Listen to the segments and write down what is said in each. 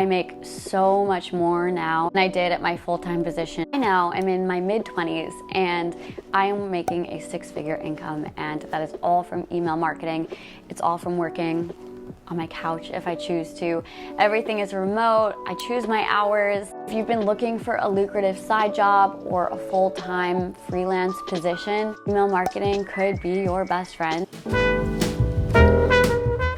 I make so much more now than I did at my full-time position. Right now, I'm in my mid-20s and I am making a six-figure income, and that is all from email marketing. It's all from working on my couch if I choose to. Everything is remote. I choose my hours. If you've been looking for a lucrative side job or a full-time freelance position, email marketing could be your best friend.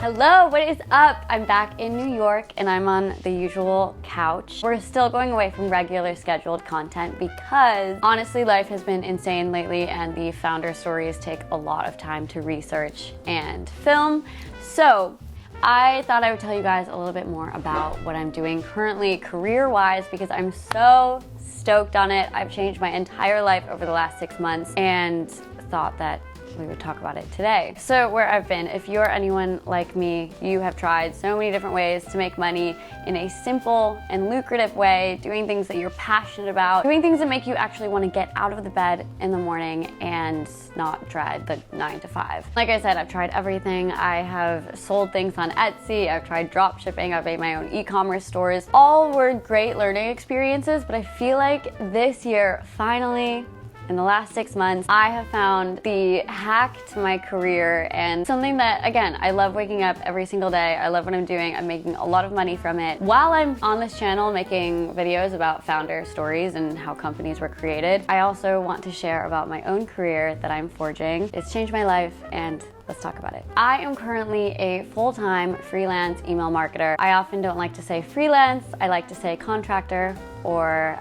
Hello, what is up? I'm back in New York and I'm on the usual couch. We're still going away from regular scheduled content because honestly life has been insane lately and the founder stories take a lot of time to research and film. So I thought I would tell you guys a little bit more about what I'm doing currently career-wise because I'm so stoked on it. I've changed my entire life over the last 6 months and thought that we would talk about it today. So where I've been, if you're anyone like me, you have tried so many different ways to make money in a simple and lucrative way, doing things that you're passionate about, doing things that make you actually want to get out of the bed in the morning and not dread the 9 to 5. Like I said, I've tried everything. I have sold things on Etsy, I've tried drop shipping, I've made my own e-commerce stores. All were great learning experiences, but I feel like this year, finally, in the last 6 months, I have found the hack to my career and something that, again, I love waking up every single day. I love what I'm doing. I'm making a lot of money from it. While I'm on this channel making videos about founder stories and how companies were created, I also want to share about my own career that I'm forging. It's changed my life and let's talk about it. I am currently a full-time freelance email marketer. I often don't like to say freelance. I like to say contractor or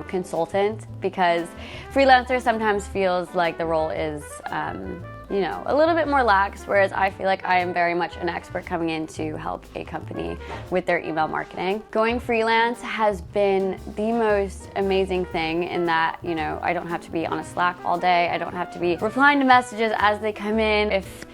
consultant, because freelancer sometimes feels like the role is a little bit more lax, whereas I feel like I am very much an expert coming in to help a company with their email marketing. Going freelance has been the most amazing thing in that, I don't have to be on a Slack all day. I don't have to be replying to messages as they come in. If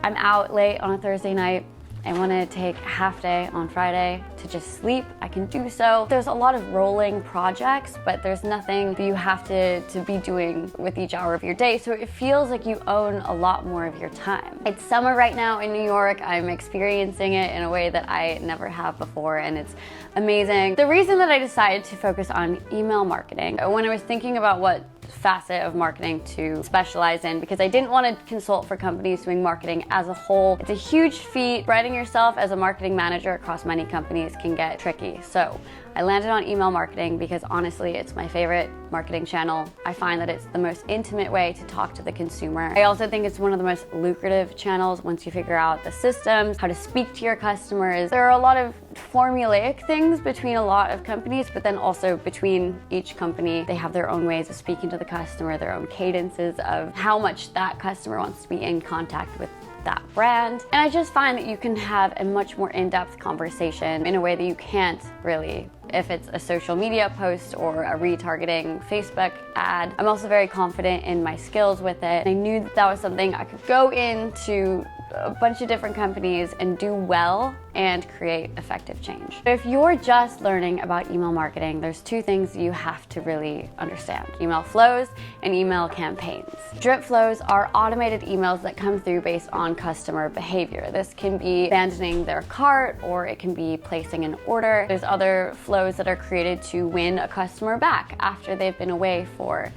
I'm out late on a Thursday night, I want to take a half day on Friday to just sleep, I can do so. There's a lot of rolling projects, but there's nothing that you have to be doing with each hour of your day, so it feels like you own a lot more of your time. It's summer right now in New York. I'm experiencing it in a way that I never have before, and it's amazing. The reason that I decided to focus on email marketing, when I was thinking about what facet of marketing to specialize in, because I didn't want to consult for companies doing marketing as a whole. It's a huge feat. Spreading yourself as a marketing manager across many companies can get tricky. So I landed on email marketing because honestly, it's my favorite marketing channel. I find that it's the most intimate way to talk to the consumer. I also think it's one of the most lucrative channels once you figure out the systems, how to speak to your customers. There are a lot of formulaic things between a lot of companies, but then also between each company, they have their own ways of speaking to the customer, their own cadences of how much that customer wants to be in contact with that brand. And I just find that you can have a much more in-depth conversation in a way that you can't really if it's a social media post or a retargeting Facebook ad. I'm also very confident in my skills with it. I knew that was something I could go into a bunch of different companies and do well and create effective change. If you're just learning about email marketing, there's two things you have to really understand: email flows and email campaigns. Drip flows are automated emails that come through based on customer behavior. This can be abandoning their cart or it can be placing an order. There's other flows that are created to win a customer back after they've been away for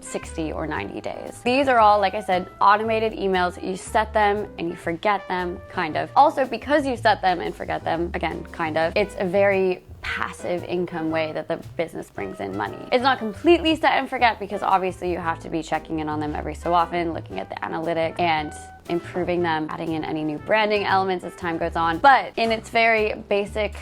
60 or 90 days. These are all, like I said, automated emails. You set them and you forget them, kind of. Also, because you set them and forget them, again, kind of, it's a very passive income way that the business brings in money. It's not completely set and forget because obviously you have to be checking in on them every so often, looking at the analytics and improving them, adding in any new branding elements as time goes on. But in its very basic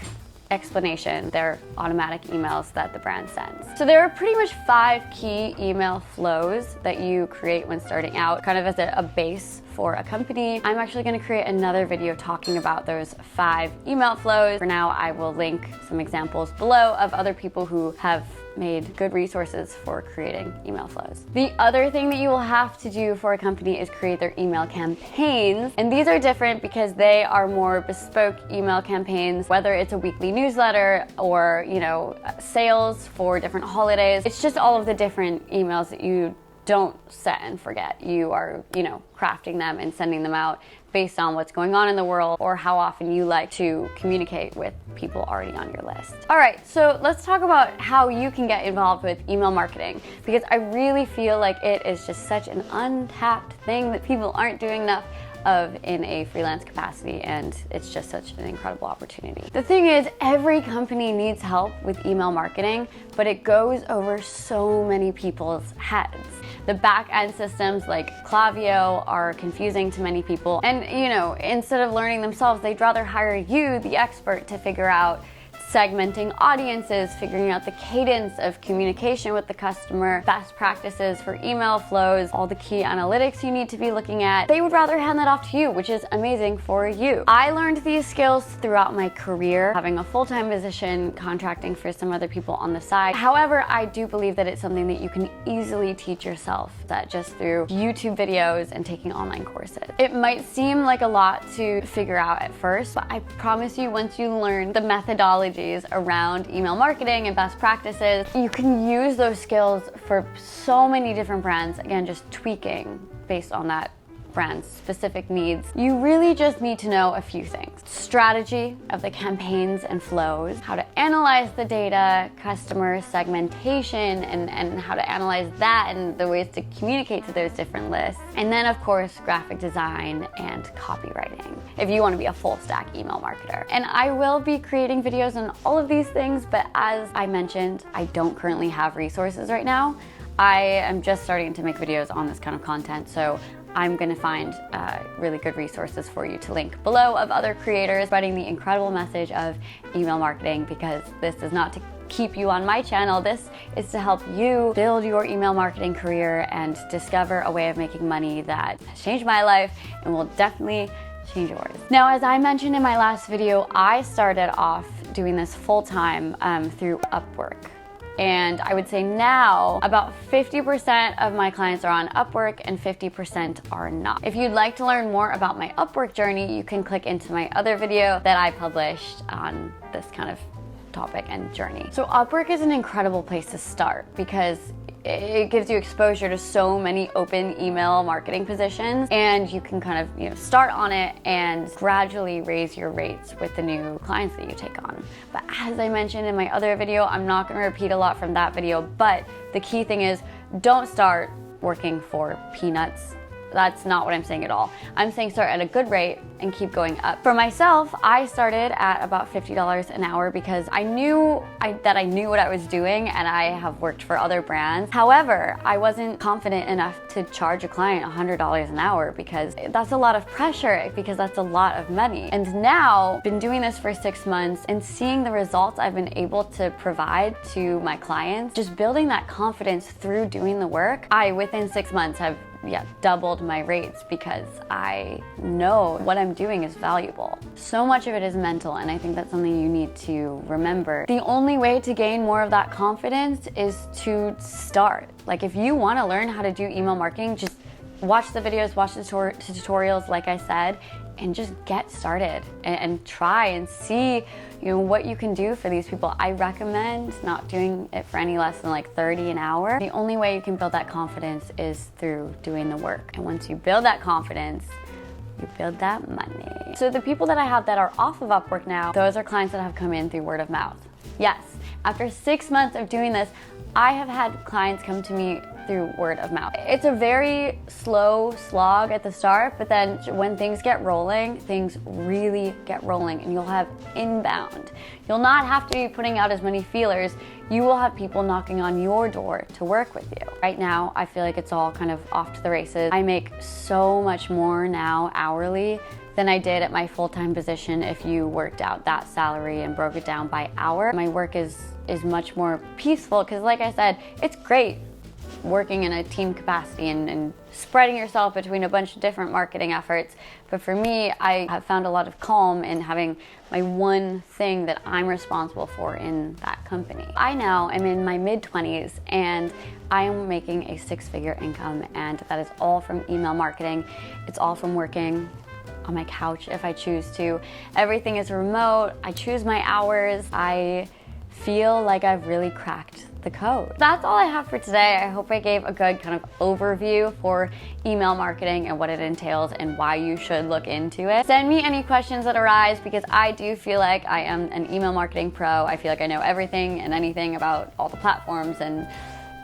explanation, they're automatic emails that the brand sends. So there are pretty much 5 key email flows that you create when starting out, kind of as a base for a company. I'm actually going to create another video talking about those 5 email flows. For now, I will link some examples below of other people who have made good resources for creating email flows. The other thing that you will have to do for a company is create their email campaigns. And these are different because they are more bespoke email campaigns, whether it's a weekly newsletter or, sales for different holidays. It's just all of the different emails that you don't set and forget. You are, crafting them and sending them out based on what's going on in the world or how often you like to communicate with people already on your list. All right, so let's talk about how you can get involved with email marketing, because I really feel like it is just such an untapped thing that people aren't doing enough of in a freelance capacity, and it's just such an incredible opportunity. The thing is, every company needs help with email marketing, but it goes over so many people's heads. The back-end systems like Klaviyo are confusing to many people, and instead of learning themselves, they'd rather hire you, the expert, to figure out segmenting audiences, figuring out the cadence of communication with the customer, best practices for email flows, all the key analytics you need to be looking at. They would rather hand that off to you, which is amazing for you. I learned these skills throughout my career, having a full-time position, contracting for some other people on the side. However, I do believe that it's something that you can easily teach yourself, that just through YouTube videos and taking online courses. It might seem like a lot to figure out at first, but I promise you, once you learn the methodology around email marketing and best practices, you can use those skills for so many different brands. Again, just tweaking based on that brand's specific needs. You really just need to know a few things. Strategy of the campaigns and flows, how to analyze the data, customer segmentation, and how to analyze that and the ways to communicate to those different lists. And then of course, graphic design and copywriting, if you want to be a full stack email marketer. And I will be creating videos on all of these things, but as I mentioned, I don't currently have resources right now. I am just starting to make videos on this kind of content, so I'm gonna find really good resources for you to link below of other creators spreading the incredible message of email marketing, because this is not to keep you on my channel. This is to help you build your email marketing career and discover a way of making money that has changed my life and will definitely change yours. Now, as I mentioned in my last video, I started off doing this full-time through Upwork. And I would say now about 50% of my clients are on Upwork and 50% are not. If you'd like to learn more about my Upwork journey, you can click into my other video that I published on this kind of topic and journey. So Upwork is an incredible place to start because it gives you exposure to so many open email marketing positions, and you can kind of start on it and gradually raise your rates with the new clients that you take on. But as I mentioned in my other video, I'm not going to repeat a lot from that video, but the key thing is, don't start working for peanuts. That's not what I'm saying at all. I'm saying start at a good rate and keep going up. For myself, I started at about $50 an hour because I knew that I knew what I was doing, and I have worked for other brands. However, I wasn't confident enough to charge a client $100 an hour because that's a lot of pressure, because that's a lot of money. And now, been doing this for 6 months and seeing the results I've been able to provide to my clients, just building that confidence through doing the work, I, within 6 months, have doubled my rates because I know what I'm doing is valuable. So much of it is mental, and I think that's something you need to remember. The only way to gain more of that confidence is to start. Like, if you want to learn how to do email marketing, just watch the videos, watch the tutorials, like I said, and just get started and try and see what you can do for these people. I recommend not doing it for any less than like $30 an hour. The only way you can build that confidence is through doing the work. And once you build that confidence, you build that money. So the people that I have that are off of Upwork now, those are clients that have come in through word of mouth. Yes, after 6 months of doing this, I have had clients come to me through word of mouth. It's a very slow slog at the start, but then when things get rolling, things really get rolling, and you'll have inbound. You'll not have to be putting out as many feelers. You will have people knocking on your door to work with you. Right now, I feel like it's all kind of off to the races. I make so much more now hourly than I did at my full-time position if you worked out that salary and broke it down by hour. My work is much more peaceful because, like I said, it's great working in a team capacity and spreading yourself between a bunch of different marketing efforts. But for me, I have found a lot of calm in having my one thing that I'm responsible for in that company. I now am in my mid-20s and I am making a 6-figure income, and that is all from email marketing. It's all from working on my couch if I choose to. Everything is remote. I choose my hours. I feel like I've really cracked the code. That's all I have for today. I hope I gave a good kind of overview for email marketing and what it entails and why you should look into it. Send me any questions that arise because I do feel like I am an email marketing pro. I feel like I know everything and anything about all the platforms and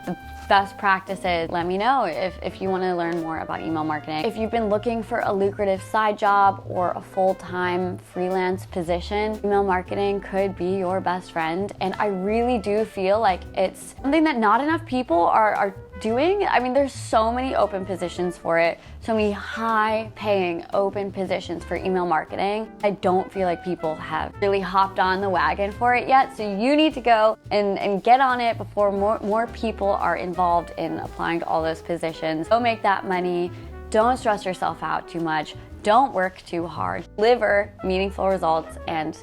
the best practices. Let me know if you want to learn more about email marketing. If you've been looking for a lucrative side job or a full-time freelance position, email marketing could be your best friend. And I really do feel like it's something that not enough people are doing. I mean, there's so many open positions for it, so many high paying open positions for email marketing. I don't feel like people have really hopped on the wagon for it yet, so you need to go and get on it before more people are involved in applying to all those positions. Go make that money. Don't stress yourself out too much. Don't work too hard. Deliver meaningful results and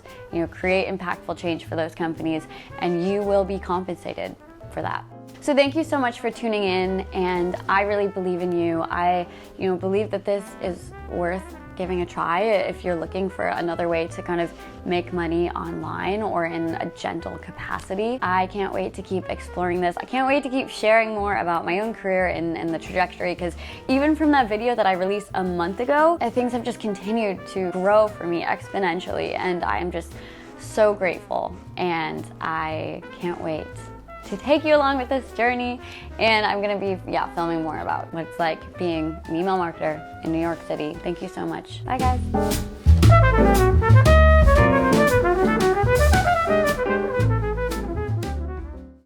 create impactful change for those companies, and you will be compensated for that. So thank you so much for tuning in, and I really believe in you. I believe that this is worth giving a try if you're looking for another way to kind of make money online or in a gentle capacity. I can't wait to keep exploring this. I can't wait to keep sharing more about my own career and the trajectory, because even from that video that I released a month ago, things have just continued to grow for me exponentially, and I am just so grateful, and I can't wait to take you along with this journey. And I'm gonna be filming more about what it's like being an email marketer in New York City. Thank you so much. Bye guys.